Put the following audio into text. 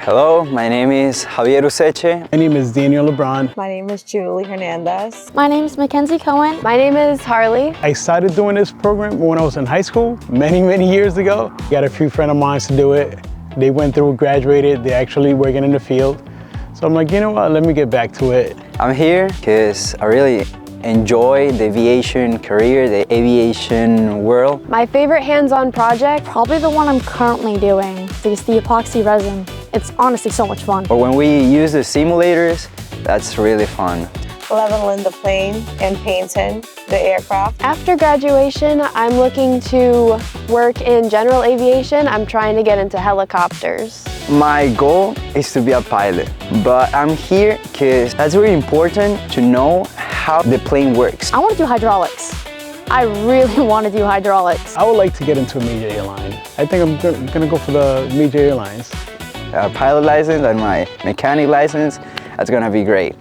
Hello, my name is Javier Useche. My name is Daniel LeBron. My name is Julie Hernandez. My name is Mackenzie Cohen. My name is Harley. I started doing this program when I was in high school, many years ago. Got a few friends of mine to do it. They went through, graduated, they're actually working in the field. So I'm like, you know what, let me get back to it. I'm here because I really enjoy the aviation career, the aviation world. My favorite hands-on project, Probably the one I'm currently doing, is the epoxy resin. It's honestly so much fun. But when we use the simulators, that's really fun. Leveling the plane and painting the aircraft. After graduation, I'm looking to work in general aviation. I'm trying to get into helicopters. My goal is to be a pilot, but I'm here because that's really important to know how the plane works. I want to do hydraulics. I really want to do hydraulics. I would like to get into a major airline. I think I'm gonna go for the major airlines. A pilot license and my mechanic license, that's gonna be great.